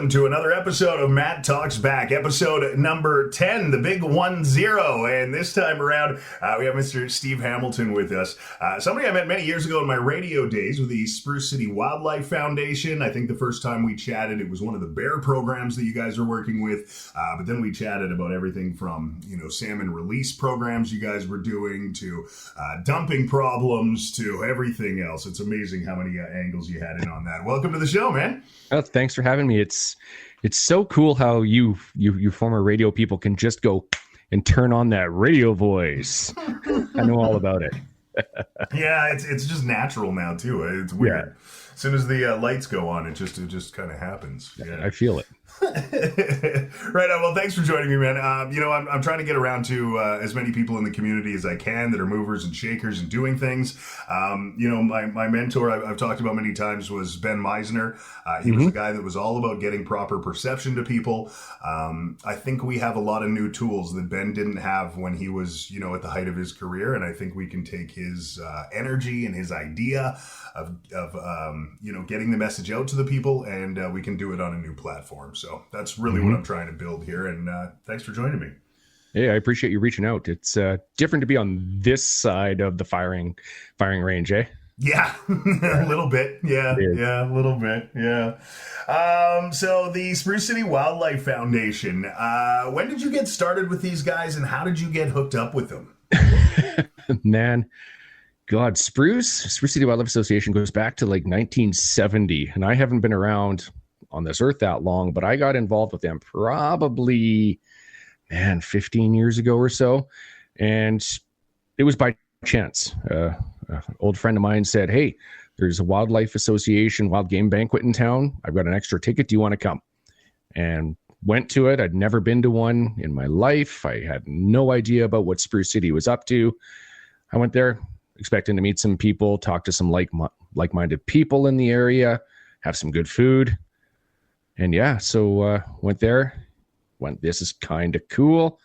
welcome to another episode of Matt Talks Back, episode number 10, the big 1-0. And this time around, we have Mr. Steve Hamilton with us. Somebody I met many years ago in my radio days with the Spruce City Wildlife Foundation. I think the first time we chatted, it was one of the bear programs that you guys are working with. But then we chatted about everything from, salmon release programs you guys were doing to dumping problems to everything else. It's amazing how many angles you had in on that. Welcome to the show, man. Oh, thanks for having me. It's so cool how you former radio people can just go and turn on that radio voice. I know all about it. Yeah, it's just natural now too. It's weird. Yeah. As soon as the lights go on, it just kind of happens. Yeah. I feel it. Right on. Well, thanks for joining me, man. I'm trying to get around to as many people in the community as I can that are movers and shakers and doing things. My mentor I've talked about many times was Ben Meisner. He was a guy that was all about getting proper perception to people. I think we have a lot of new tools that Ben didn't have when he was, at the height of his career. And I think we can take his energy and his idea of getting the message out to the people, and we can do it on a new platform. So that's really what I'm trying to build here. And thanks for joining me. Hey, I appreciate you reaching out. It's different to be on this side of the firing range, eh? Yeah, a little bit. Yeah, a little bit. Yeah. So the Spruce City Wildlife Foundation, when did you get started with these guys and how did you get hooked up with them? Man, God, Spruce City Wildlife Association goes back to like 1970, and I haven't been around on this earth that long, but I got involved with them probably 15 years ago or so. And it was by chance. An old friend of mine said, "Hey, there's a wildlife association, wild game banquet in town. I've got an extra ticket. Do you want to come?" And went to it. I'd never been to one in my life. I had no idea about what Spruce City was up to. I went there expecting to meet some people, talk to some like-minded people in the area, have some good food. And so went there, this is kind of cool,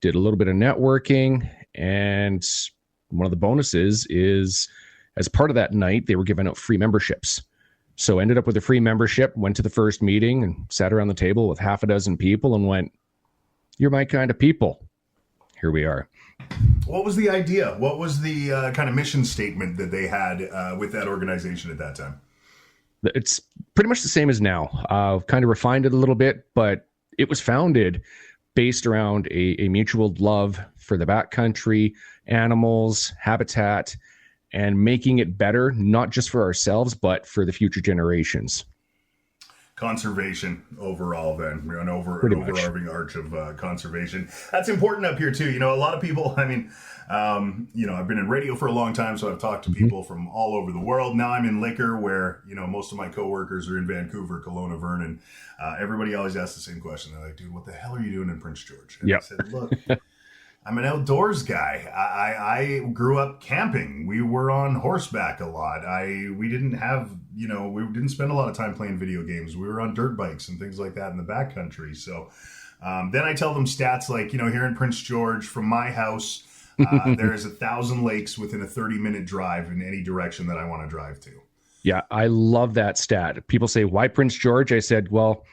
did a little bit of networking, and one of the bonuses is as part of that night, they were giving out free memberships. So ended up with a free membership, went to the first meeting and sat around the table with half a dozen people and went, "You're my kind of people." Here we are. What was the idea? What was the kind of mission statement that they had with that organization at that time? It's pretty much the same as now. Kind of refined it a little bit, but it was founded based around a mutual love for the backcountry, animals, habitat, and making it better, not just for ourselves, but for the future generations. Conservation overall, then, an overarching arch of conservation. That's important up here too. A lot of people, I've been in radio for a long time, so I've talked to people from all over the world. Now I'm in liquor where, most of my coworkers are in Vancouver, Kelowna, Vernon. Everybody always asks the same question. They're like, "Dude, what the hell are you doing in Prince George?" And I said, "Look, I'm an outdoors guy. I grew up camping. We were on horseback a lot. We didn't have, we didn't spend a lot of time playing video games. We were on dirt bikes and things like that in the backcountry." So then I tell them stats like, here in Prince George, from my house, there is 1,000 lakes within a 30-minute drive in any direction that I want to drive to. Yeah, I love that stat. People say, "Why Prince George?" I said, well,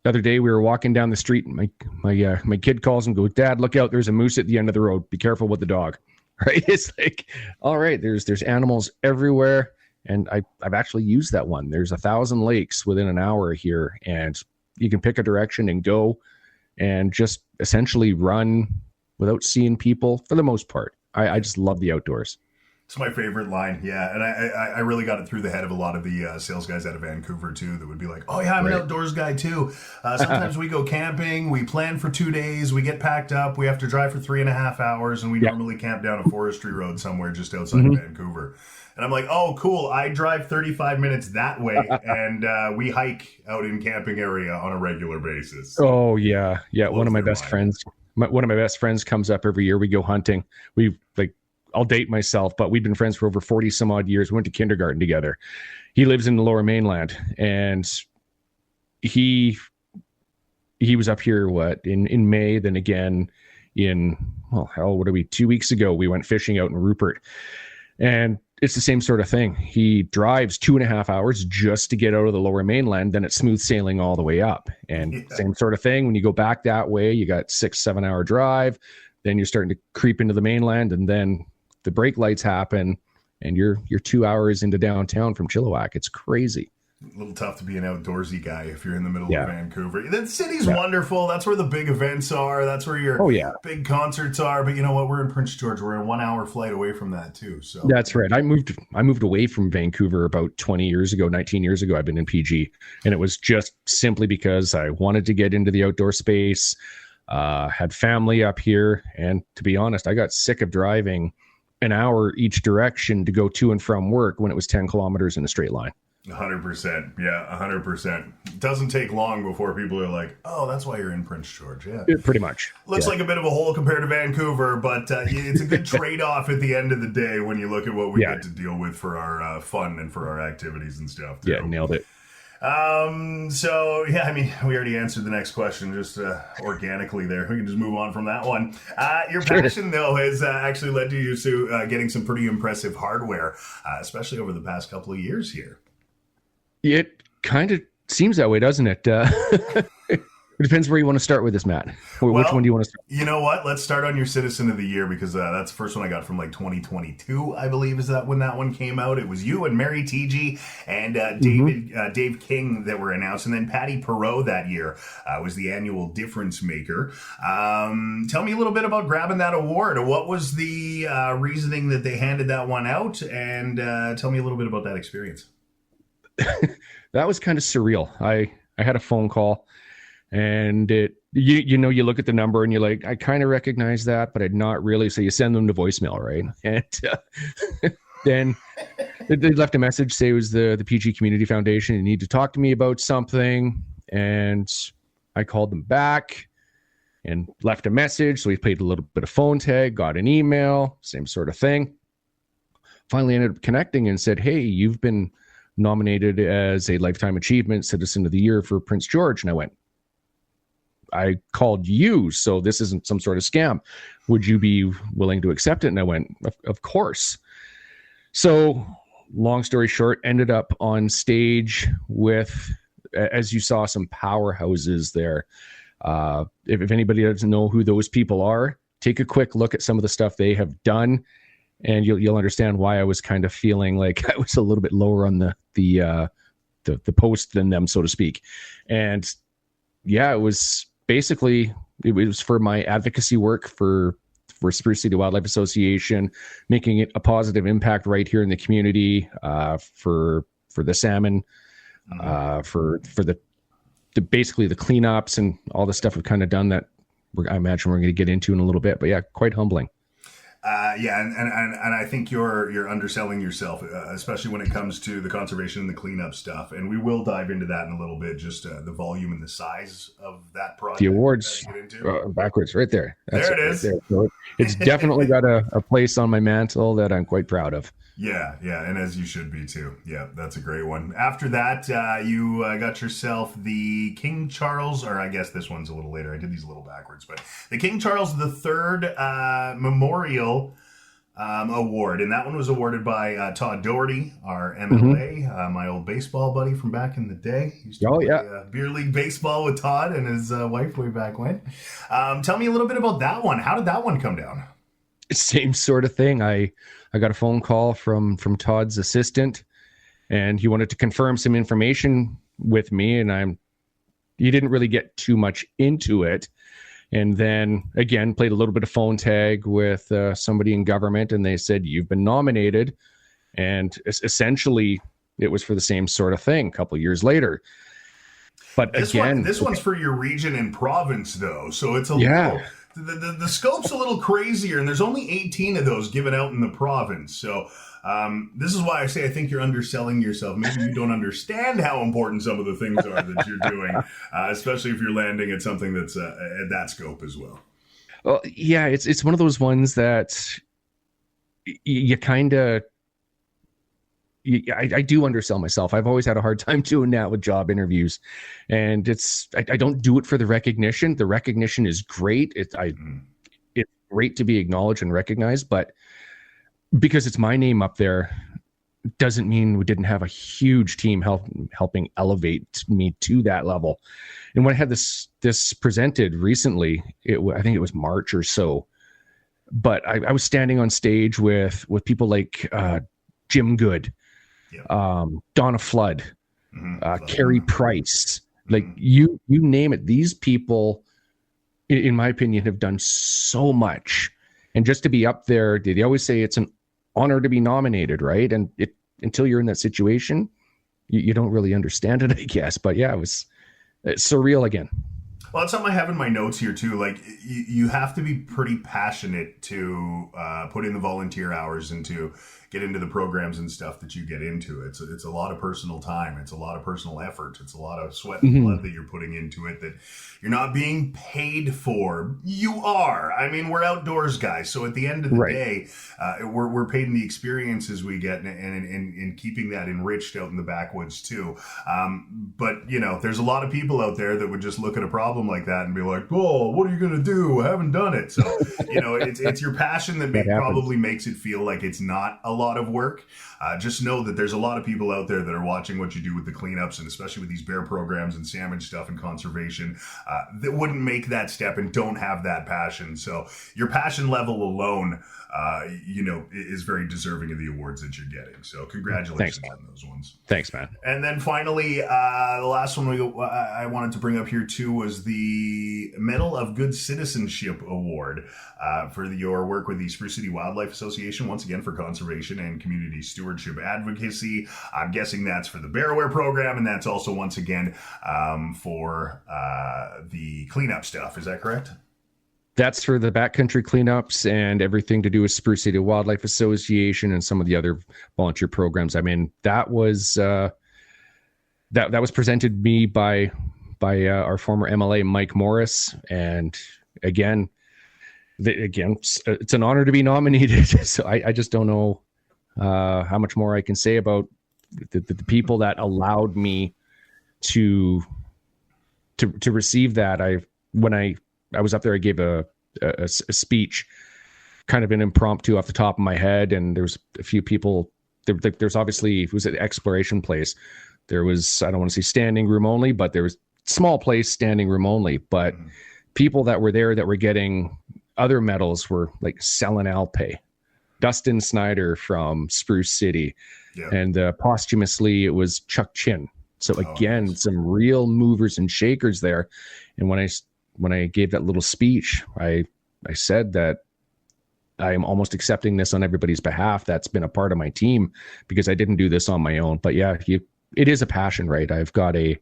the other day we were walking down the street and my kid calls and goes, "Dad, look out, there's a moose at the end of the road. Be careful with the dog." Right? It's like, all right, there's animals everywhere. And I've actually used that one. There's 1,000 lakes within an hour here, and you can pick a direction and go and just essentially run without seeing people for the most part. I just love the outdoors. It's my favorite line, yeah. And I really got it through the head of a lot of the sales guys out of Vancouver, too, that would be like, "Oh, yeah, I'm an outdoors guy, too. Sometimes we go camping, we plan for 2 days, we get packed up, we have to drive for 3.5 hours, and we normally camp down a forestry road somewhere just outside of Vancouver." And I'm like, "Oh, cool, I drive 35 minutes that way, and we hike out in camping area on a regular basis." Oh, yeah. Yeah, one of my best friends comes up every year. We go hunting. I'll date myself, but we've been friends for over 40 some odd years. We went to kindergarten together. He lives in the Lower Mainland, and he was up here, in May, then again in, 2 weeks ago, we went fishing out in Rupert. And it's the same sort of thing. He drives 2.5 hours just to get out of the lower mainland, then it's smooth sailing all the way up. And same sort of thing. When you go back that way, you got 6-7 hour drive, then you're starting to creep into the mainland, and then the brake lights happen and you're 2 hours into downtown from Chilliwack. It's crazy. A little tough to be an outdoorsy guy if you're in the middle of Vancouver. The city's wonderful. That's where the big events are. That's where your big concerts are. But you know what? We're in Prince George. We're a 1 hour flight away from that too. So that's right. I moved away from Vancouver about 20 years ago, 19 years ago. I've been in PG, and it was just simply because I wanted to get into the outdoor space. Had family up here, and to be honest, I got sick of driving an hour each direction to go to and from work when it was 10 kilometers in a straight line. 100%. Yeah, 100%. It doesn't take long before people are like, oh, that's why you're in Prince George. Yeah, pretty much. Looks like a bit of a hole compared to Vancouver, but it's a good trade-off at the end of the day when you look at what we get to deal with for our fun and for our activities and stuff, too. Yeah, nailed it. So yeah, I mean, we already answered the next question just organically there. We can just move on from that one. Your passion, though, has actually led to you to getting some pretty impressive hardware, especially over the past couple of years here. It kind of seems that way, doesn't it? It depends where you want to start with this, Matt. Which one do you want to start? You know what? Let's start on your Citizen of the Year, because that's the first one I got from like 2022, I believe, is that when that one came out. It was you and Mary TG and Dave King that were announced, and then Patty Perot that year was the annual difference maker. Tell me a little bit about grabbing that award. What was the reasoning that they handed that one out? And tell me a little bit about that experience. That was kind of surreal. I had a phone call, and you know, you look at the number and you're like, I kind of recognize that, but I'd not really. So you send them to voicemail, right? And then they left a message, say it was the PG Community Foundation. You need to talk to me about something. And I called them back and left a message. So we played a little bit of phone tag, got an email, same sort of thing. Finally ended up connecting and said, hey, you've been nominated as a Lifetime Achievement Citizen of the Year for Prince George. And I went, I called you, so this isn't some sort of scam. Would you be willing to accept it? And I went, of course. So long story short, ended up on stage with, as you saw, some powerhouses there. If anybody doesn't know who those people are, take a quick look at some of the stuff they have done, and you'll understand why I was kind of feeling like I was a little bit lower on the post than them, so to speak. And yeah, it was basically, it was for my advocacy work for Spruce City Wildlife Association, making it a positive impact right here in the community, for the salmon, for the basically the cleanups and all the stuff we've kind of done that I imagine we're going to get into in a little bit. But yeah, quite humbling. And I think you're underselling yourself, especially when it comes to the conservation and the cleanup stuff. And we will dive into that in a little bit, just the volume and the size of that project. The awards backwards, right there. There it is. Right there. So it's definitely got a place on my mantle that I'm quite proud of. Yeah, and as you should be too. Yeah, that's a great one. After that, you got yourself the King Charles, or I guess this one's a little later. I did these a little backwards, but the King Charles III Memorial Award, and that one was awarded by Todd Doherty, our MLA, my old baseball buddy from back in the day. Used to play beer league baseball with Todd and his wife way back when. Tell me a little bit about that one. How did that one come down? Same sort of thing. I got a phone call from Todd's assistant, and he wanted to confirm some information with me, and he didn't really get too much into it. And then again, played a little bit of phone tag with somebody in government, and they said, you've been nominated. And essentially it was for the same sort of thing a couple of years later. But this one's for your region and province though. So it's a little, the scope's a little crazier, and there's only 18 of those given out in the province. So this is why I say I think you're underselling yourself. Maybe you don't understand how important some of the things are that you're doing, especially if you're landing at something that's at that scope as well. Well, yeah, it's one of those ones that you kind of, I do undersell myself. I've always had a hard time doing that with job interviews, and I don't do it for the recognition. The recognition is great. It's great to be acknowledged and recognized, but because it's my name up there doesn't mean we didn't have a huge team helping elevate me to that level. And when I had this presented recently, I think it was March or so, but I was standing on stage with people like Jim Good, Donna Flood, Carrie Price, like you name it. These people, in my opinion, have done so much. And just to be up there, they always say it's an honor to be nominated, right? And until you're in that situation, you don't really understand it, I guess. But yeah, it's surreal again. Well, that's something I have in my notes here too. Like, you have to be pretty passionate to put in the volunteer hours and to get into the programs and stuff that you get into. It's a lot of personal time. It's a lot of personal effort. It's a lot of sweat and blood that you're putting into it that you're not being paid for. You are. I mean, we're outdoors guys. So at the end of the day, we're paid in the experiences we get and keeping that enriched out in the backwoods too. But, you know, there's a lot of people out there that would just look at a problem like that and be like, oh, what are you going to do? I haven't done it. So, you know, it's your passion that probably makes it feel like it's not a lot of work. Just know that there's a lot of people out there that are watching what you do with the cleanups, and especially with these bear programs and salmon stuff and conservation, that wouldn't make that step and don't have that passion. So your passion level alone, you know, is very deserving of the awards that you're getting. So congratulations on those ones. Thanks, man. And then finally, the last one I wanted to bring up here too was the Medal of Good Citizenship Award for your work with the Spruce City Wildlife Association, once again for conservation and community stewardship advocacy. I'm guessing that's for the Bear Aware program, and that's also once again for the cleanup stuff. Is that correct? That's for the backcountry cleanups and everything to do with Spruce City Wildlife Association and some of the other volunteer programs. I mean, that was that was presented to me by our former MLA Mike Morris, and again, it's an honor to be nominated. So I just don't know how much more I can say about the people that allowed me to receive that. When I was up there, I gave a speech, kind of an impromptu off the top of my head, and there was a few people. There's obviously, it was an exploration place. There was, I don't want to say standing room only, but there was small place standing room only. But people that were there that were getting other medals were like Selin Alpay, Dustin Snyder from Spruce City, and posthumously it was Chuck Chin. So again, some real movers and shakers there. And when I gave that little speech, I said that I am almost accepting this on everybody's behalf that's been a part of my team, because I didn't do this on my own. But yeah, it is a passion, right? I've got a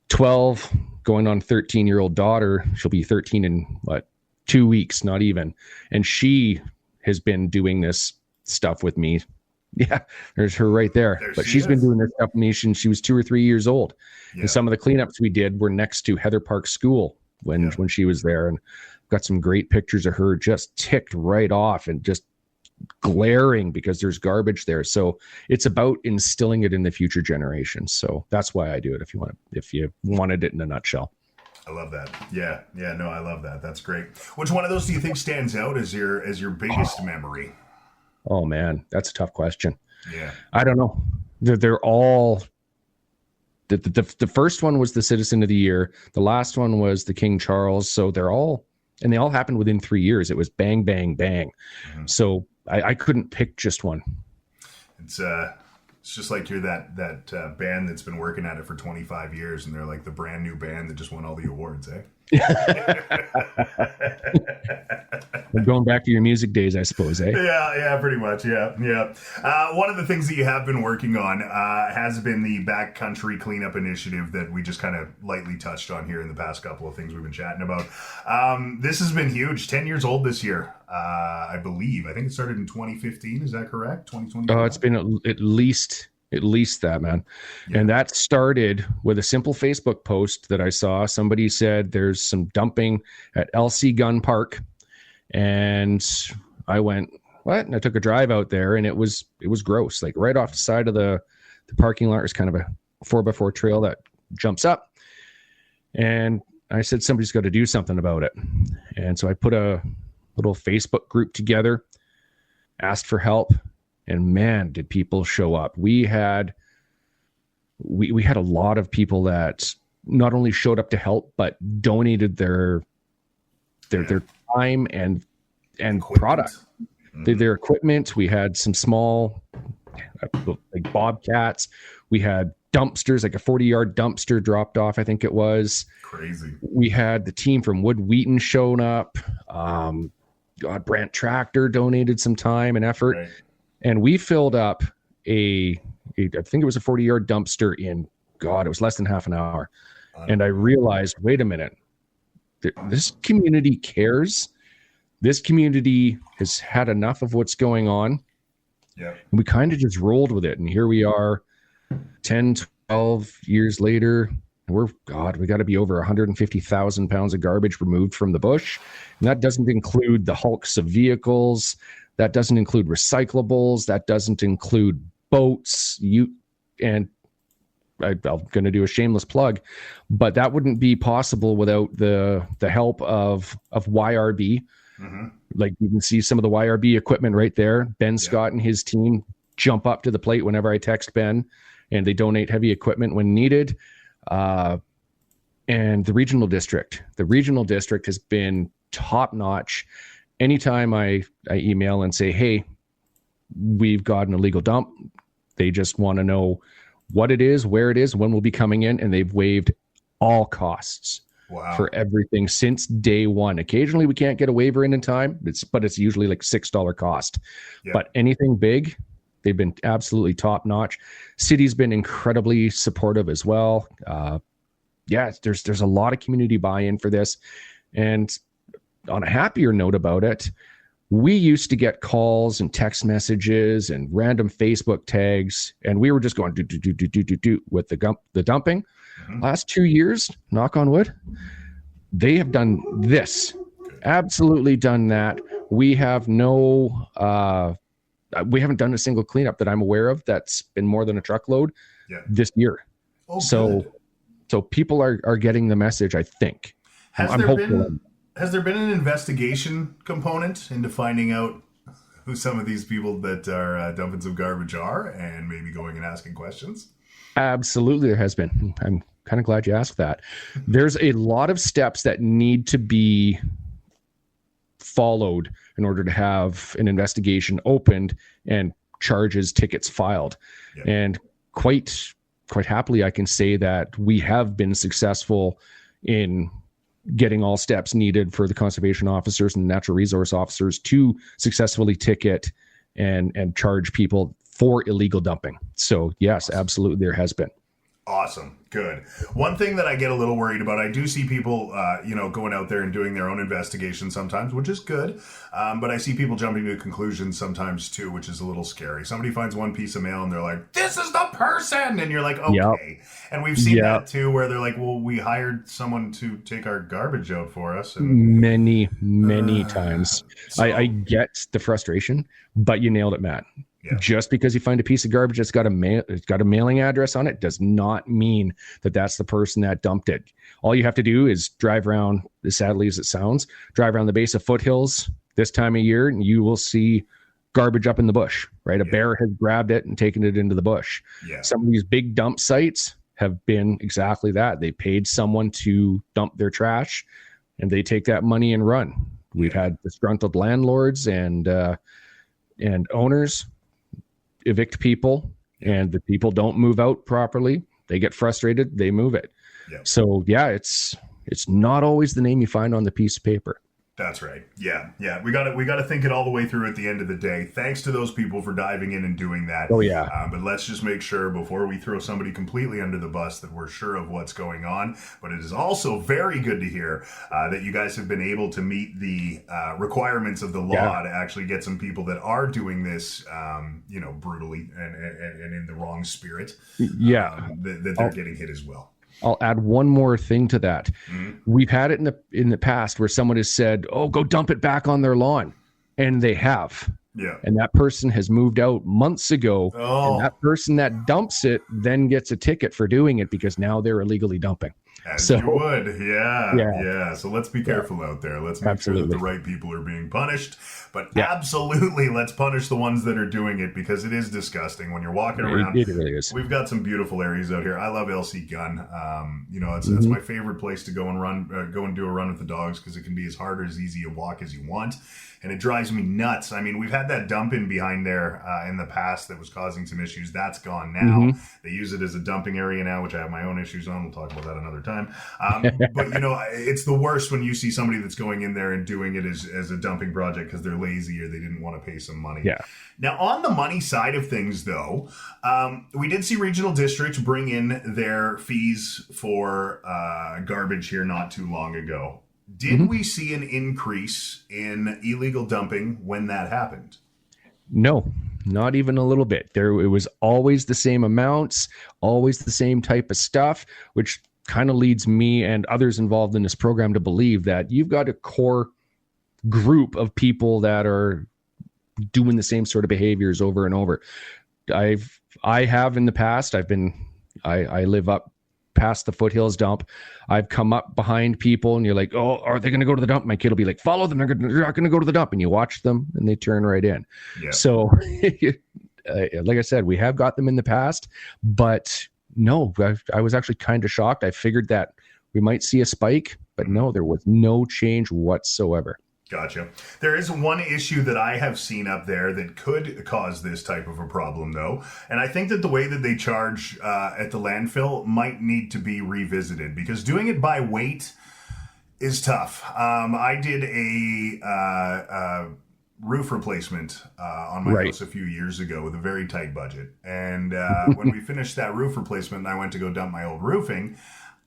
12 going on 13-year-old daughter. She'll be 13 in 2 weeks, not even. And she has been doing this stuff with me. Yeah, there's her right there. But she's been doing this stuff with me since she was 2 or 3 years old. Yeah. And some of the cleanups we did were next to Heather Park School when she was there. And got some great pictures of her just ticked right off and just glaring because there's garbage there. So it's about instilling it in the future generations. So that's why I do it, if you wanted it in a nutshell. I love that. Yeah, no, I love that. That's great. Which one of those do you think stands out as your biggest memory? Oh man, that's a tough question. Yeah, I don't know. They're all. The first one was the Citizen of the Year. The last one was the King Charles. So they all happened within 3 years. It was bang, bang, bang. Mm-hmm. So I couldn't pick just one. It's just like you're that band that's been working at it for 25 years, and they're like the brand new band that just won all the awards, eh? Going back to your music days, I suppose, eh? Yeah, pretty much. Yeah. One of the things that you have been working on has been the backcountry cleanup initiative that we just kind of lightly touched on here in the past couple of things we've been chatting about. This has been huge. 10 years old this year, I believe. I think it started in 2015. Is that correct? 2020. Oh, it's been at least that, man. Yeah. And that started with a simple Facebook post that I saw. Somebody said there's some dumping at LC Gun Park. And I went, what? And I took a drive out there, and it was gross. Like right off the side of the parking lot, there's kind of a 4x4 trail that jumps up. And I said, somebody's got to do something about it. And so I put a little Facebook group together. asked for help, and man, did people show up. We had a lot of people that not only showed up to help, but donated their time and product, their equipment. We had some small, like bobcats. We had dumpsters, like a 40-yard dumpster dropped off, I think it was. Crazy. We had the team from Wood Wheaton showing up. Brant Tractor donated some time and effort. Right. And we filled up I think it was a 40-yard dumpster in, it was less than half an hour. And I realized, wait a minute, this community cares. This community has had enough of what's going on. Yeah. And we kind of just rolled with it. And here we are 10, 12 years later. And we got to be over 150,000 pounds of garbage removed from the bush. And that doesn't include the hulks of vehicles. That doesn't include recyclables. That doesn't include boats. I'm going to do a shameless plug, but that wouldn't be possible without the help of YRB. Mm-hmm. Like you can see some of the YRB equipment right there. Ben Scott and his team jump up to the plate whenever I text Ben, and they donate heavy equipment when needed. And the regional district has been top notch. Anytime I email and say, hey, we've got an illegal dump, they just want to know what it is, where it is, when we'll be coming in, and they've waived all costs for everything since day one. Occasionally we can't get a waiver in time, but it's usually like $6 cost. Yeah. But anything big, they've been absolutely top notch. City's been incredibly supportive as well. There's a lot of community buy-in for this. And on a happier note about it, we used to get calls and text messages and random Facebook tags, and we were just going do with the dumping. Mm-hmm. Last 2 years, knock on wood, they have done this. Absolutely done that. We have we haven't done a single cleanup that I'm aware of that's been more than a truckload this year. Oh, so people are getting the message, I think. Has there been an investigation component into finding out who some of these people that are dumping some garbage are, and maybe going and asking questions? Absolutely, there has been. I'm kind of glad you asked that. There's a lot of steps that need to be followed in order to have an investigation opened and tickets filed. Yeah. And quite happily, I can say that we have been successful in getting all steps needed for the conservation officers and natural resource officers to successfully ticket and charge people for illegal dumping. So yes, absolutely, there has been. Awesome. Good. One thing that I get a little worried about, I do see people, going out there and doing their own investigation sometimes, which is good. But I see people jumping to conclusions sometimes too, which is a little scary. Somebody finds one piece of mail and they're like, this is the person. And you're like, okay. Yep. And we've seen that too, where they're like, well, we hired someone to take our garbage out for us. And, many times. I get the frustration, but you nailed it, Matt. Yeah. Just because you find a piece of garbage that's got a mailing address on it does not mean that that's the person that dumped it. All you have to do is drive around, as sadly as it sounds, drive around the base of foothills this time of year, and you will see garbage up in the bush, right? A bear has grabbed it and taken it into the bush. Yeah. Some of these big dump sites have been exactly that. They paid someone to dump their trash, and they take that money and run. We've had disgruntled landlords and owners evict people, and the people don't move out properly. They get frustrated, they move it. So it's not always the name you find on the piece of paper. That's right. Yeah. We got to think it all the way through at the end of the day. Thanks to those people for diving in and doing that. Oh yeah. But let's just make sure before we throw somebody completely under the bus that we're sure of what's going on. But it is also very good to hear that you guys have been able to meet the requirements of the law to actually get some people that are doing this, brutally and in the wrong spirit. That they're getting hit as well. I'll add one more thing to that. Mm-hmm. We've had it in the past where someone has said, "Oh, go dump it back on their lawn," and they have. Yeah. And that person has moved out months ago. Oh. And that person that dumps it then gets a ticket for doing it because now they're illegally dumping. As So you would. Yeah. yeah, Yeah. So let's be careful out there. Let's make sure that the right people are being punished. But absolutely, let's punish the ones that are doing it, because it is disgusting when you're walking around. it really is. We've got some beautiful areas out here. I love LC Gun. It's my favorite place to go and go and do a run with the dogs, because it can be as hard or as easy a walk as you want. And it drives me nuts. I mean, we've had that dump in behind there in the past that was causing some issues. That's gone now. They use it as a dumping area now, which I have my own issues on. We'll talk about that another time. But, it's the worst when you see somebody that's going in there and doing it as a dumping project because they're lazy or they didn't want to pay some money. Yeah. Now, on the money side of things, though, we did see regional districts bring in their fees for garbage here not too long ago. Did we see an increase in illegal dumping when that happened? No, not even a little bit. It was always the same amounts, always the same type of stuff, which kind of leads me and others involved in this program to believe that you've got a core group of people that are doing the same sort of behaviors over and over. I have in the past. I live up past the Foothills dump. I've come up behind people and you're like, oh, are they going to go to the dump? My kid will be like, follow them. They're not going to go to the dump. And you watch them and they turn right in. Yeah. So like I said, we have got them in the past, but no, I was actually kind of shocked. I figured that we might see a spike, but no, there was no change whatsoever. Gotcha. There is one issue that I have seen up there that could cause this type of a problem, though. And I think that the way that they charge at the landfill might need to be revisited, because doing it by weight is tough. I did a roof replacement on my house a few years ago with a very tight budget. And when we finished that roof replacement and I went to go dump my old roofing,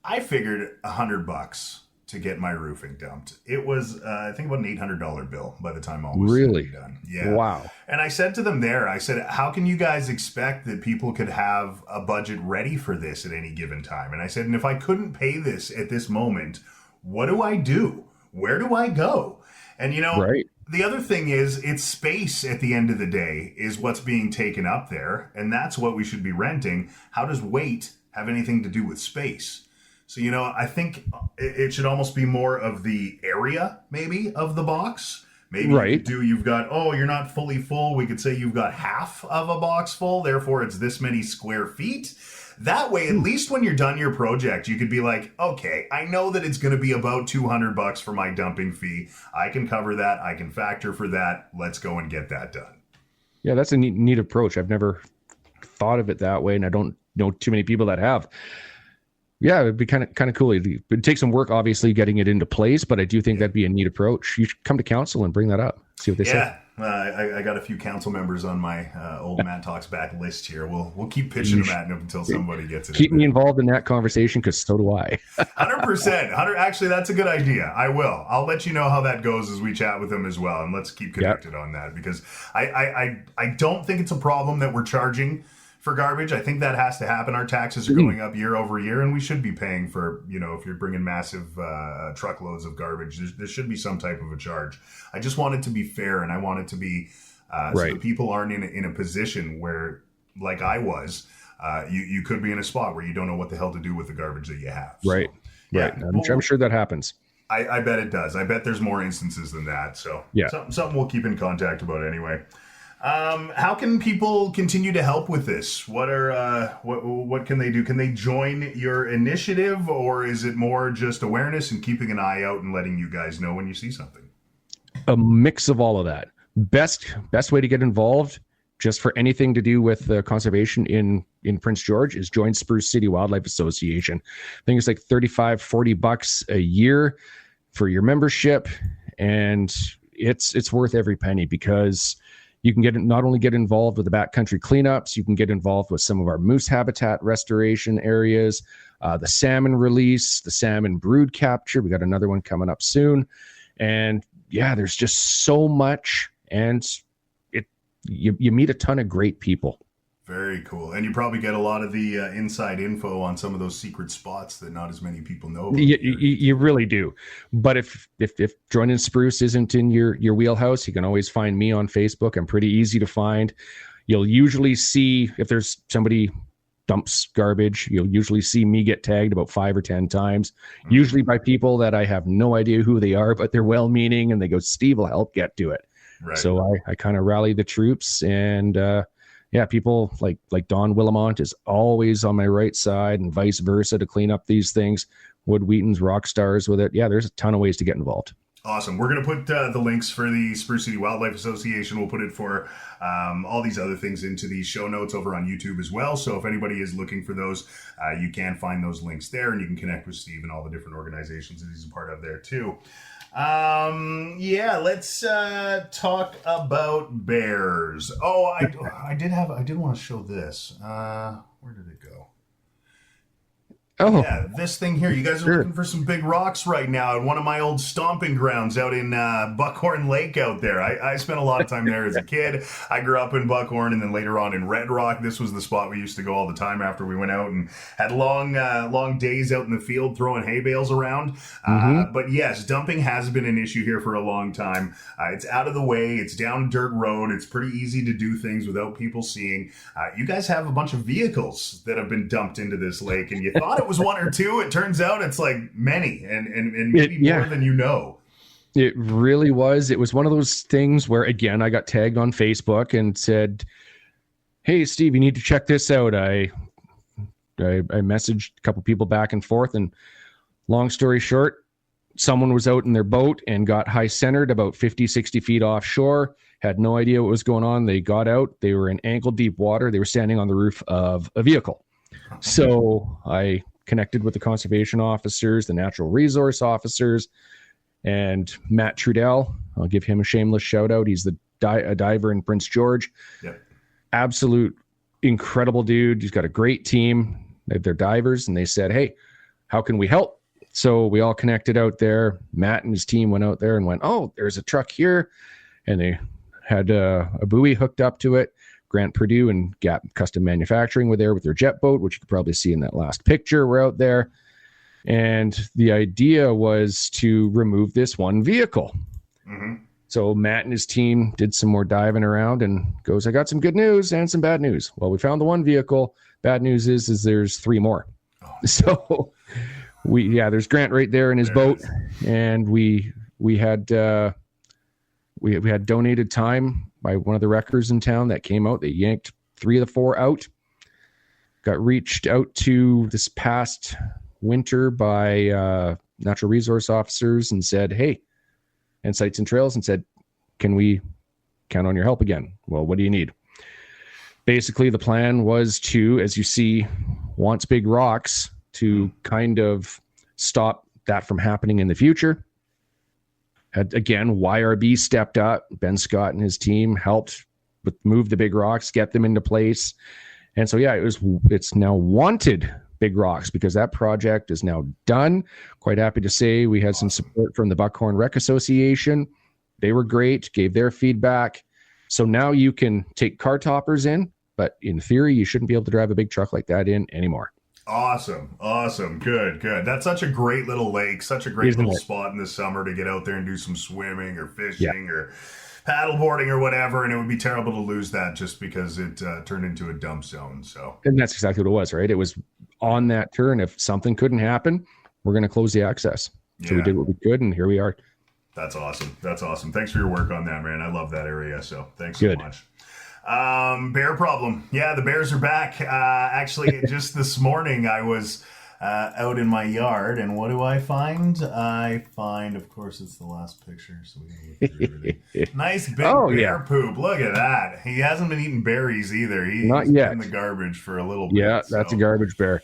I figured $100 to get my roofing dumped. It was, I think, about an $800 bill by the time all was done. Yeah. Wow. And I said to them there, I said, how can you guys expect that people could have a budget ready for this at any given time? And I said, and if I couldn't pay this at this moment, what do I do? Where do I go? And, the other thing is, it's space at the end of the day is what's being taken up there. And that's what we should be renting. How does weight have anything to do with space? So, I think it should almost be more of the area, maybe, of the box. Maybe you've got, you're not fully full. We could say you've got half of a box full. Therefore, it's this many square feet. That way, at least when you're done your project, you could be like, okay, I know that it's going to be about $200 for my dumping fee. I can cover that. I can factor for that. Let's go and get that done. Yeah, that's a neat approach. I've never thought of it that way, and I don't know too many people that have. Yeah, it'd be kind of cool. It'd take some work, obviously, getting it into place, but I do think that'd be a neat approach. You should come to council and bring that up. See what they say. I got a few council members on my old Matt Talks Back list here. We'll keep pitching them at them until somebody gets it. Keep me involved in that conversation, because so do I. 100%. Actually, that's a good idea. I will. I'll let you know how that goes as we chat with them as well, and let's keep connected on that, because I don't think it's a problem that we're charging for garbage. I think that has to happen. Our taxes are going up year over year, and we should be paying for, if you're bringing massive truckloads of garbage, there should be some type of a charge. I just want it to be fair, and I want it to be so that people aren't in a position where, like I was, you could be in a spot where you don't know what the hell to do with the garbage that you have. Right. So, right. I'm sure that happens. I bet it does. I bet there's more instances than that. So something we'll keep in contact about anyway. How can people continue to help with this? What can they do? Can they join your initiative, or is it more just awareness and keeping an eye out and letting you guys know when you see something? A mix of all of that. Best way to get involved, just for anything to do with conservation in Prince George, is join Spruce City Wildlife Association. I think it's like $35-$40 a year for your membership, and it's worth every penny, because you can not only get involved with the backcountry cleanups, you can get involved with some of our moose habitat restoration areas, the salmon release, the salmon brood capture. We got another one coming up soon. And yeah, there's just so much, and you meet a ton of great people. Very cool. And you probably get a lot of the inside info on some of those secret spots that not as many people know about. You really do. But if joining Spruce isn't in your wheelhouse, you can always find me on Facebook. I'm pretty easy to find. You'll usually see, if there's somebody dumps garbage. You'll usually see me get tagged about 5 or 10 times, usually by people that I have no idea who they are, but they're well-meaning, and they go, Steve will help get to it. Right. So I kind of rally the troops, and people like Don Willamont is always on my right side, and vice versa, to clean up these things. Wood Wheaton's rock stars with it. Yeah, there's a ton of ways to get involved. Awesome. We're going to put the links for the Spruce City Wildlife Association. We'll put it for all these other things into the show notes over on YouTube as well. So if anybody is looking for those, you can find those links there, and you can connect with Steve and all the different organizations that he's a part of there too. Let's talk about bears. Oh, I did want to show this. Where did it go? Oh, yeah, this thing here. You guys are looking for some big rocks right now at one of my old stomping grounds out in Buckhorn Lake out there. I spent a lot of time there as a kid. I grew up in Buckhorn and then later on in Red Rock. This was the spot we used to go all the time after we went out and had long days out in the field throwing hay bales around. But yes, dumping has been an issue here for a long time. It's out of the way. It's down a dirt road. It's pretty easy to do things without people seeing. You guys have a bunch of vehicles that have been dumped into this lake, and you thought it was one or two. It turns out it's like many, and maybe more than you know. It really was. It was one of those things where, again, I got tagged on Facebook and said, hey, Steve, you need to check this out. I messaged a couple people back and forth, and long story short, someone was out in their boat and got high centered about 50, 60 feet offshore, had no idea what was going on. They got out. They were in ankle deep water. They were standing on the roof of a vehicle. So I connected with the conservation officers, the natural resource officers, and Matt Trudell. I'll give him a shameless shout out. He's a diver in Prince George. Yep. Absolute incredible dude. He's got a great team. They're divers, and they said, hey, how can we help? So we all connected out there. Matt and his team went out there and went, oh, there's a truck here. And they had a buoy hooked up to it. Grant Purdue and Gap Custom Manufacturing were there with their jet boat, which you could probably see in that last picture. We're out there. And the idea was to remove this one vehicle. Mm-hmm. So Matt and his team did some more diving around and goes, I got some good news and some bad news. Well, we found the one vehicle. Bad news is there's 3 more. Oh. So there's Grant right there in his boat. And we had donated time by one of the wreckers in town that came out. They yanked 3 of the 4 out. Got reached out to this past winter by natural resource officers and said, hey, and Sites and Trails, and said, can we count on your help again? Well, what do you need? Basically, the plan was to, as you see, wants big rocks to kind of stop that from happening in the future. Again, YRB stepped up. Ben Scott and his team helped move the big rocks, get them into place. And so, it's now wanted big rocks because that project is now done. Quite happy to say we had some support from the Buckhorn Rec Association. They were great, gave their feedback. So now you can take car toppers in, but in theory, you shouldn't be able to drive a big truck like that in anymore. Awesome. Good. That's such a great little lake, such a great little spot in the summer to get out there and do some swimming or fishing or paddleboarding or whatever. And it would be terrible to lose that just because it turned into a dump zone. And that's exactly what it was, right? It was on that turn. If something couldn't happen, we're going to close the access. So we did what we could, and here we are. That's awesome. Thanks for your work on that, man. I love that area. So thanks so much. Bear problem. Yeah, the bears are back. Actually, just this morning I was out in my yard, and what do I find? I find, of course, it's the last picture, so we can look through everything. Nice big bear poop. Look at that. He hasn't been eating berries either. He's not yet in the garbage for a little bit. Yeah, that's a garbage bear.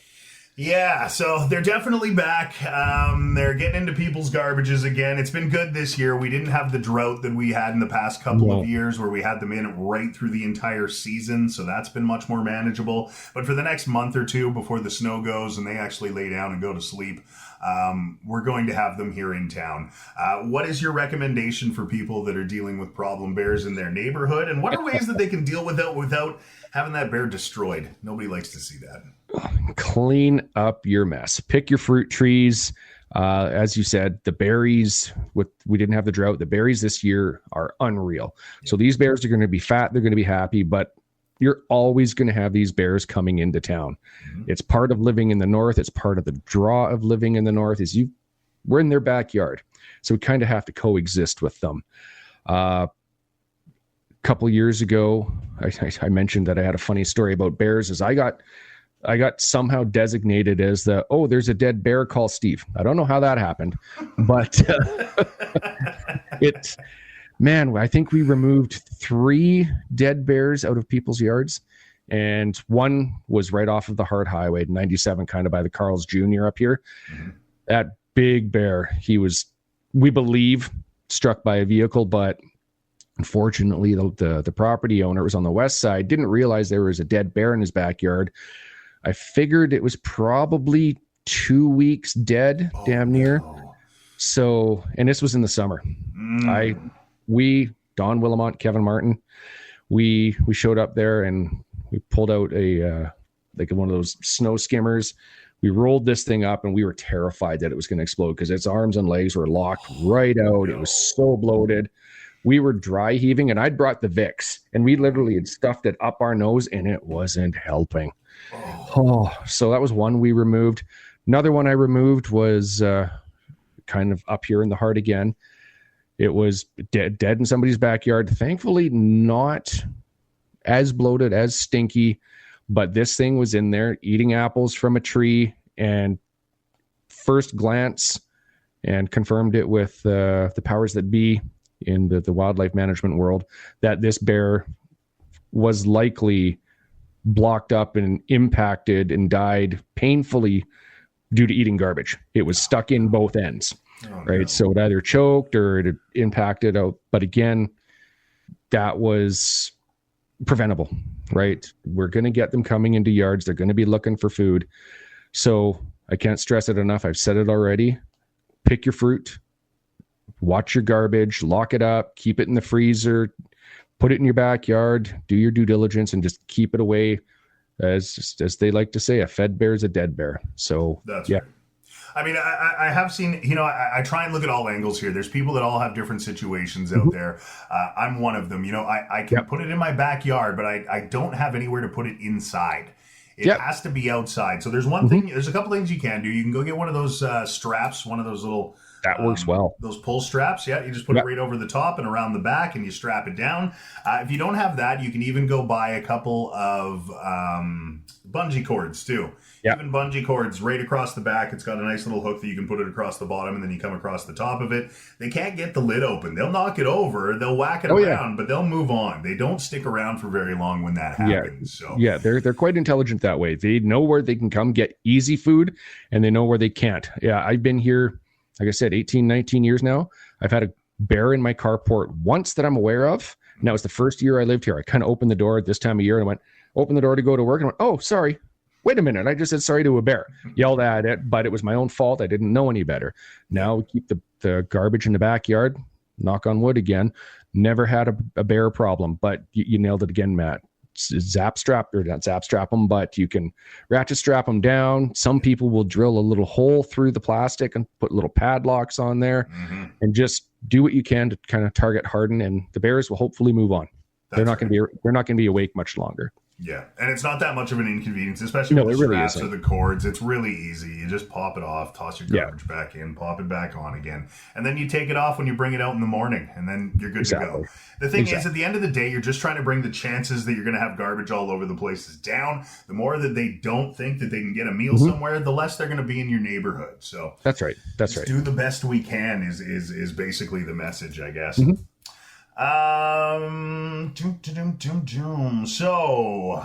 Yeah, so they're definitely back. They're getting into people's garbages again. It's been good this year. We didn't have the drought that we had in the past couple of years where we had them in right through the entire season, so that's been much more manageable. But for the next month or two before the snow goes and they actually lay down and go to sleep, we're going to have them here in town. What is your recommendation for people that are dealing with problem bears in their neighborhood? And what are ways that they can deal without having that bear destroyed? Nobody likes to see that. Clean up your mess. Pick your fruit trees. As you said, the berries, we didn't have the drought. The berries this year are unreal. So these bears are going to be fat. They're going to be happy, but you're always going to have these bears coming into town. Mm-hmm. It's part of living in the north. It's part of the draw of living in the north we're in their backyard. So we kind of have to coexist with them. A couple years ago, I mentioned that I had a funny story about bears. Is I got somehow designated as there's a dead bear, call Steve. I don't know how that happened, but I think we removed 3 dead bears out of people's yards, and one was right off of the Hart Highway, 97, kind of by the Carl's Jr. up here. Mm-hmm. That big bear, he was, we believe, struck by a vehicle, but unfortunately the property owner, was on the west side, didn't realize there was a dead bear in his backyard. I figured it was probably 2 weeks dead, damn near. No. So, and this was in the summer. Don Willamont, Kevin Martin, we showed up there and we pulled out one of those snow skimmers. We rolled this thing up and we were terrified that it was going to explode because its arms and legs were locked right out. It was so bloated. We were dry heaving, and I'd brought the Vicks, and we literally had stuffed it up our nose, and it wasn't helping. So that was one we removed. Another one I removed was kind of up here in the heart again. It was dead in somebody's backyard. Thankfully, not as bloated, as stinky, but this thing was in there eating apples from a tree, and first glance, and confirmed it with the powers that be in the wildlife management world, that this bear was likely blocked up and impacted and died painfully due to eating garbage. It was stuck in both ends, right? No. So it either choked or it impacted out. But again, that was preventable, right? We're going to get them coming into yards. They're going to be looking for food. So I can't stress it enough. I've said it already. Pick your fruit, watch your garbage, lock it up, keep it in the freezer, put it in your backyard, do your due diligence, and just keep it away. As they like to say, a fed bear is a dead bear. So that's right. I mean, I have seen, I try and look at all angles here. There's people that all have different situations out there. I'm one of them. I can put it in my backyard, but I don't have anywhere to put it inside. It has to be outside. So there's one thing, there's a couple things you can do. You can go get one of those straps, one of those little... That works well. Those pull straps, you just put it right over the top and around the back, and you strap it down. If you don't have that, you can even go buy a couple of bungee cords too. Even bungee cords right across the back. It's got a nice little hook that you can put it across the bottom, and then you come across the top of it. They can't get the lid open. They'll knock it over. They'll whack it around, but they'll move on. They don't stick around for very long when that happens. They're quite intelligent that way. They know where they can come get easy food, and they know where they can't. I've been here, like I said, 18, 19 years now. I've had a bear in my carport once that I'm aware of. And that was the first year I lived here. I kind of opened the door at this time of year and I went, open the door to go to work, and I went, oh, sorry. Wait a minute. I just said sorry to a bear. Yelled at it, but it was my own fault. I didn't know any better. Now we keep the garbage in the backyard. Knock on wood again. Never had a bear problem, but you nailed it again, Matt. Not zap strap them, but you can ratchet strap them down. Some people will drill a little hole through the plastic and put little padlocks on there, and just do what you can to kind of target harden, and the bears will hopefully move on. They're not going to be awake much longer. Yeah, and it's not that much of an inconvenience, especially with the straps or the cords. It's really easy. You just pop it off, toss your garbage back in, pop it back on again, and then you take it off when you bring it out in the morning, and then you're good to go. The thing is, at the end of the day, you're just trying to bring the chances that you're going to have garbage all over the places down. The more that they don't think that they can get a meal somewhere, the less they're going to be in your neighborhood. So that's right. Do the best we can is basically the message, I guess. So,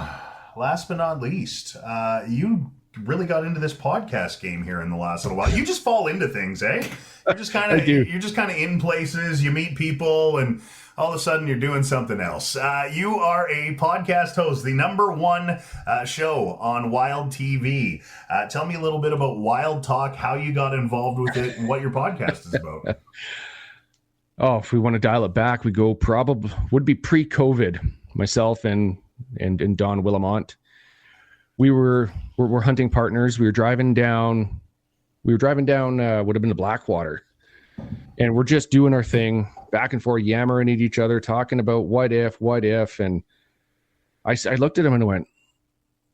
last but not least, you really got into this podcast game here in the last little while. You just fall into things, eh? You're just kind of in places. You meet people, and all of a sudden you're doing something else. You are a podcast host, the #1 show on Wild TV. Tell me a little bit about Wild Talk, how you got involved with it, and what your podcast is about. Oh, if we want to dial it back, we go would be pre-COVID. Myself and Don Willamont, we're hunting partners. We were driving down. Would have been the Blackwater, and we're just doing our thing, back and forth, yammering at each other, talking about what if, and I looked at him and I went,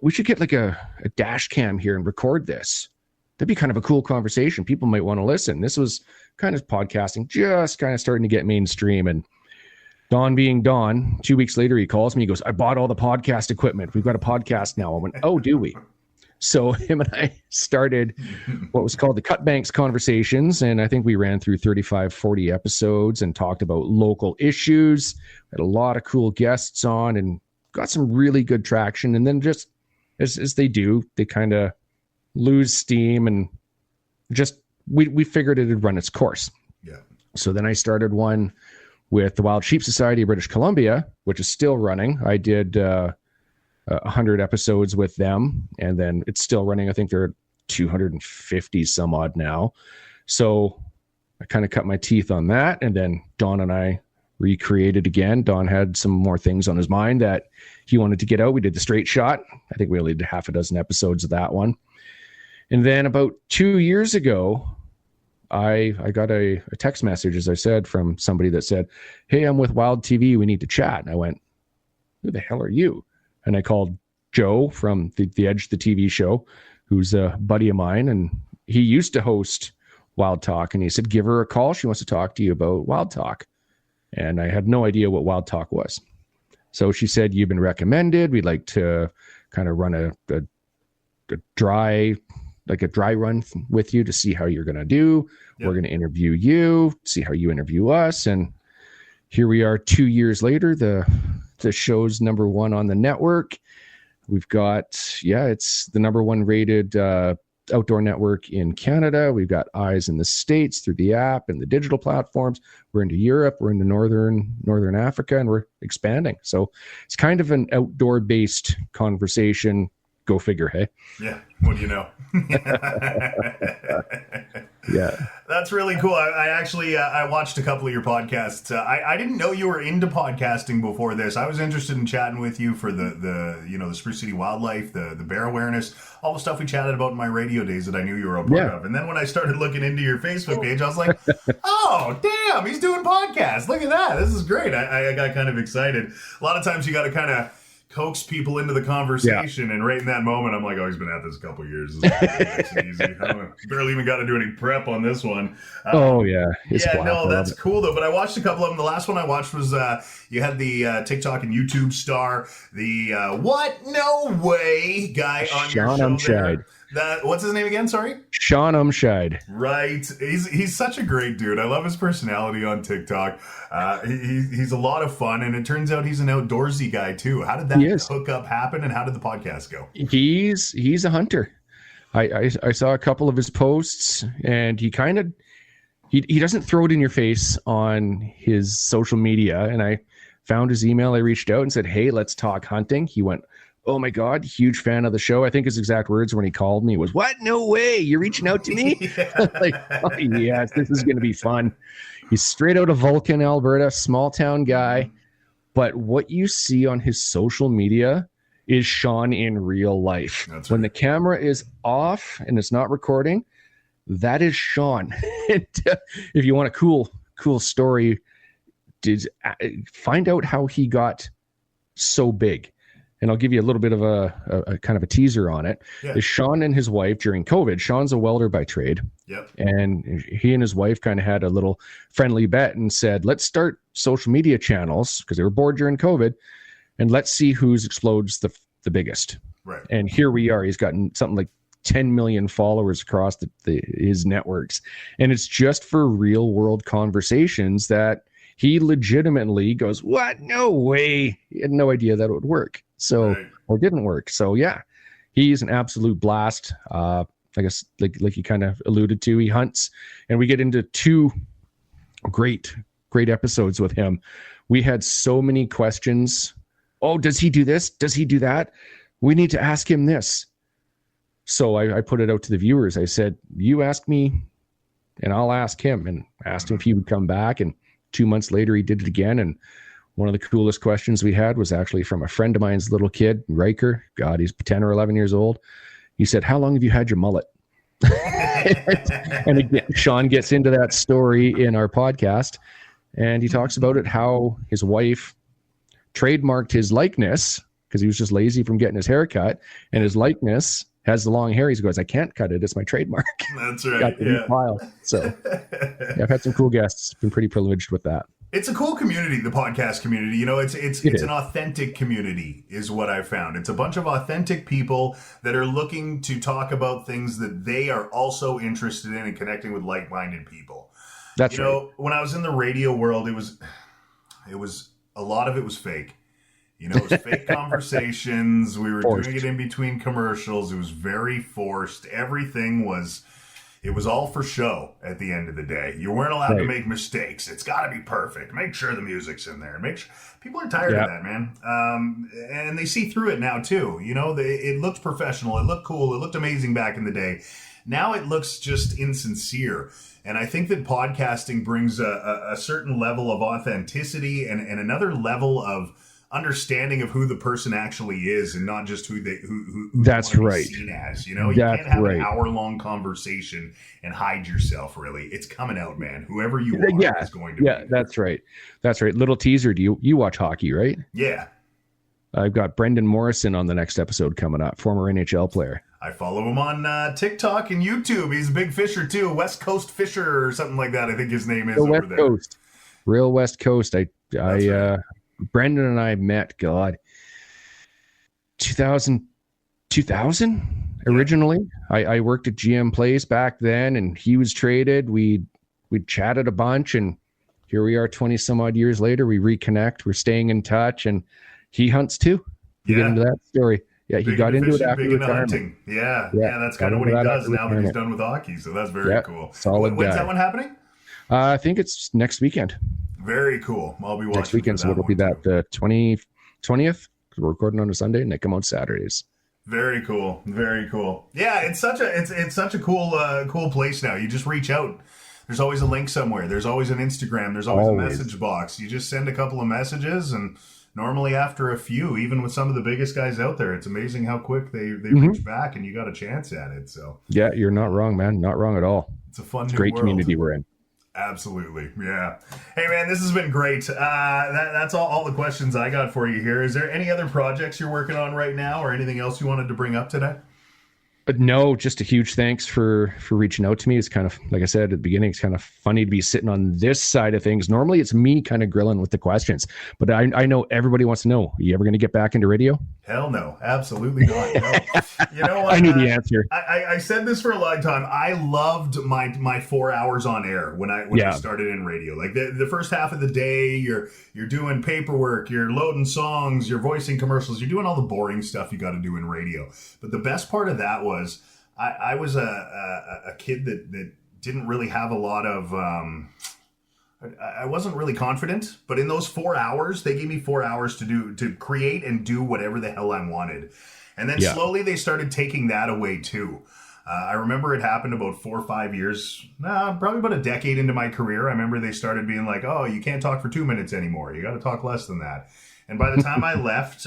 we should get like a dash cam here and record this. That'd be kind of a cool conversation. People might want to listen. This was kind of podcasting, just kind of starting to get mainstream. And Don being Don, 2 weeks later, he calls me. He goes, I bought all the podcast equipment. We've got a podcast now. I went, oh, do we? So him and I started what was called the Cut Banks Conversations. And I think we ran through 35, 40 episodes and talked about local issues. Had a lot of cool guests on and got some really good traction. And then just as they do, they kind of lose steam and just we figured it had run its course. Yeah. So then I started one with the Wild Sheep Society of British Columbia, which is still running. I did 100 episodes with them, and then it's still running. I think they're 250 some odd now. So I kind of cut my teeth on that, and then Don and I recreated again. Don had some more things on his mind that he wanted to get out. We did the Straight Shot. I think we only did half a dozen episodes of that one. And then about 2 years ago, I got a text message, as I said, from somebody that said, hey, I'm with Wild TV. We need to chat. And I went, who the hell are you? And I called Joe from the Edge, the TV show, who's a buddy of mine. And he used to host Wild Talk. And he said, give her a call. She wants to talk to you about Wild Talk. And I had no idea what Wild Talk was. So she said, you've been recommended. We'd like to kind of run a dry run with you to see how you're going to do. Yep. We're going to interview you, see how you interview us. And here we are 2 years later. The show's number one on the network. We've got, it's the number one rated outdoor network in Canada. We've got eyes in the States through the app and the digital platforms. We're into Europe. We're into Northern Africa, and we're expanding. So it's kind of an outdoor-based conversation. Go figure, hey? Yeah. What do you know? Yeah. That's really cool. I actually, I watched a couple of your podcasts. I didn't know you were into podcasting before this. I was interested in chatting with you for the Spruce City Wildlife, the bear awareness, all the stuff we chatted about in my radio days that I knew you were a part of. And then when I started looking into your Facebook page, I was like, oh, damn, he's doing podcasts. Look at that. This is great. I got kind of excited. A lot of times you got to kind of coax people into the conversation, and right in that moment I'm like, oh, he's been at this a couple of years. This is easy. I barely even got to do any prep on this one. That's cool though. But I watched a couple of them. The last one I watched was you had the TikTok and YouTube star, the what no way guy on Sean your show Umscheid. What's his name again? Sorry? Sean Umscheid. Right. He's such a great dude. I love his personality on TikTok. He's a lot of fun, and it turns out he's an outdoorsy guy too. How did that hookup happen, and how did the podcast go? He's a hunter. I saw a couple of his posts, and he doesn't throw it in your face on his social media. And I found his email. I reached out and said, hey, let's talk hunting. He went, oh my God, huge fan of the show. I think his exact words when he called me was, what? No way. You're reaching out to me? Like, oh yes, this is going to be fun. He's straight out of Vulcan, Alberta, small town guy. But what you see on his social media is Sean in real life. That's when the camera is off and it's not recording, that is Sean. And, if you want a cool story, find out how he got so big. And I'll give you a little bit of a kind of a teaser on it. Yeah. Is Sean and his wife during COVID. Sean's a welder by trade. Yep. And he and his wife kind of had a little friendly bet and said, let's start social media channels because they were bored during COVID. And let's see whose explodes the biggest. Right. And here we are. He's gotten something like 10 million followers across his networks. And it's just for real world conversations that he legitimately goes, what? No way. He had no idea that it would work. So, or didn't work. So yeah, he's an absolute blast. I guess like you kind of alluded to, he hunts, and we get into two great episodes with him. We had so many questions. Oh, does he do this? Does he do that? We need to ask him this. So I put it out to the viewers. I said, you ask me and I'll ask him, and asked him if he would come back. And 2 months later, he did it again. And one of the coolest questions we had was actually from a friend of mine's little kid, Riker. God, he's 10 or 11 years old. He said, how long have you had your mullet? And again, Sean gets into that story in our podcast, and he talks about it, how his wife trademarked his likeness because he was just lazy from getting his hair cut, and his likeness has the long hair. He goes, I can't cut it. It's my trademark. That's right. Got the new file. So yeah, I've had some cool guests. Been pretty privileged with that. It's a cool community, the podcast community. You know, it's an authentic community is what I found. It's a bunch of authentic people that are looking to talk about things that they are also interested in and connecting with like-minded people. That's right. You know, when I was in the radio world, it was a lot of it was fake. You know, it was fake conversations. We were doing it in between commercials. It was very forced. It was all for show at the end of the day. You weren't allowed to make mistakes. It's got to be perfect. Make sure the music's in there. People are tired of that, man. And they see through it now too. You know, it looked professional. It looked cool. It looked amazing back in the day. Now it looks just insincere. And I think that podcasting brings a certain level of authenticity and another level of understanding of who the person actually is, and not just who that's right. Seen as, you know, you can't have an hour-long conversation and hide yourself. Really, it's coming out, man. Whoever you are is going to. Yeah, that's right. That's right. Little teaser. Do you watch hockey, right? Yeah. I've got Brendan Morrison on the next episode coming up, former NHL player. I follow him on TikTok and YouTube. He's a big fisher too, West Coast Fisher or something like that. I think his name is over West there. Coast, real West Coast. Brendan and I met, 2000 originally. I worked at GM Place back then, and he was traded. We chatted a bunch, and here we are 20 some odd years later. We reconnect. We're staying in touch, and he hunts too. You get into that story. Yeah, he got into it after retirement. Yeah, that's kind of what he does now that he's done with hockey. So that's very cool. Solid When's that one happening? I think it's next weekend. Very cool. I'll be watching next weekend, so it'll be that the 20th. Because we're recording on a Sunday, and they come out Saturdays. Very cool. Very cool. Yeah, it's such a cool place now. You just reach out. There's always a link somewhere. There's always an Instagram. There's always a message box. You just send a couple of messages, and normally after a few, even with some of the biggest guys out there, it's amazing how quick they reach back, and you got a chance at it. So yeah, you're not wrong, man. Not wrong at all. It's a fun, great world. Community we're in. Absolutely. Yeah. Hey, man, this has been great. That's all the questions I got for you here. Is there any other projects you're working on right now or anything else you wanted to bring up today? But no, just a huge thanks for reaching out to me. It's kind of, like I said at the beginning, it's kind of funny to be sitting on this side of things. Normally it's me kind of grilling with the questions, but I know everybody wants to know, are you ever going to get back into radio? Hell no, absolutely not. No. You know what? I knew the answer. I said this for a long time. I loved my 4 hours on air when I started in radio. Like the first half of the day, you're doing paperwork, you're loading songs, you're voicing commercials, you're doing all the boring stuff you got to do in radio. But the best part of that was I was a kid that didn't really have a lot of. I wasn't really confident, but in those 4 hours, they gave me 4 hours to create and do whatever the hell I wanted. And then slowly they started taking that away too. I remember it happened about 4 or 5 years, probably about a decade into my career. I remember they started being like, oh, you can't talk for 2 minutes anymore. You got to talk less than that. And by the time I left,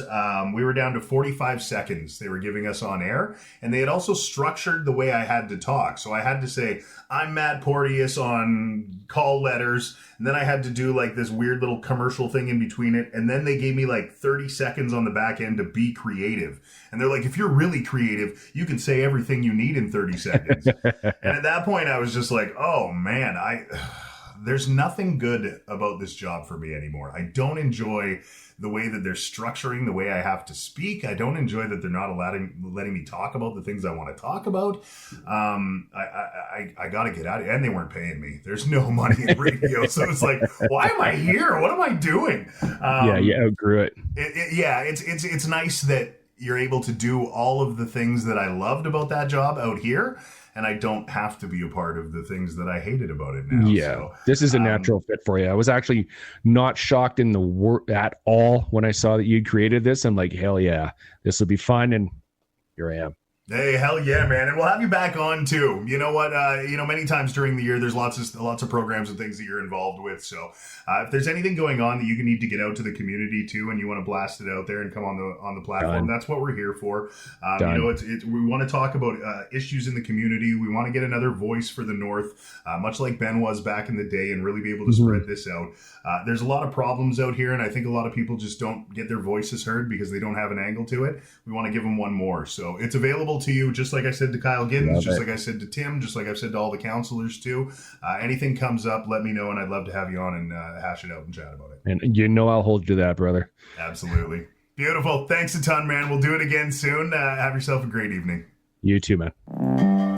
we were down to 45 seconds they were giving us on air. And they had also structured the way I had to talk. So I had to say, I'm Matt Porteous on call letters. And then I had to do like this weird little commercial thing in between it. And then they gave me like 30 seconds on the back end to be creative. And they're like, if you're really creative, you can say everything you need in 30 seconds. And at that point, I was just like, oh, man, there's nothing good about this job for me anymore. I don't enjoy the way that they're structuring the way I have to speak. I don't enjoy that they're not letting me talk about the things I want to talk about. I got to get out of it. And they weren't paying me. There's no money in radio. So it's like, why am I here? What am I doing? You outgrew it. It's nice that you're able to do all of the things that I loved about that job out here. And I don't have to be a part of the things that I hated about it now. Yeah, so, this is a natural fit for you. I was actually not shocked in the at all when I saw that you'd created this. I'm like, hell yeah, this will be fun. And here I am. Hey, hell yeah, man. And we'll have you back on too. You know what? Many times during the year, there's lots of programs and things that you're involved with. So if there's anything going on that you need to get out to the community too, and you want to blast it out there and come on the platform, that's what we're here for. We want to talk about issues in the community. We want to get another voice for the North, much like Ben was back in the day, and really be able to spread this out. There's a lot of problems out here, and I think a lot of people just don't get their voices heard because they don't have an angle to it. We want to give them one more. So it's available to you, just like I said to Kyle Giddens, just like I said to Tim, just like I've said to all the counselors too. Anything comes up, let me know, and I'd love to have you on and hash it out and chat about it. And I'll hold you to that, brother. Absolutely. Beautiful. Thanks a ton, man. We'll do it again soon. Have yourself a great evening. You too, man.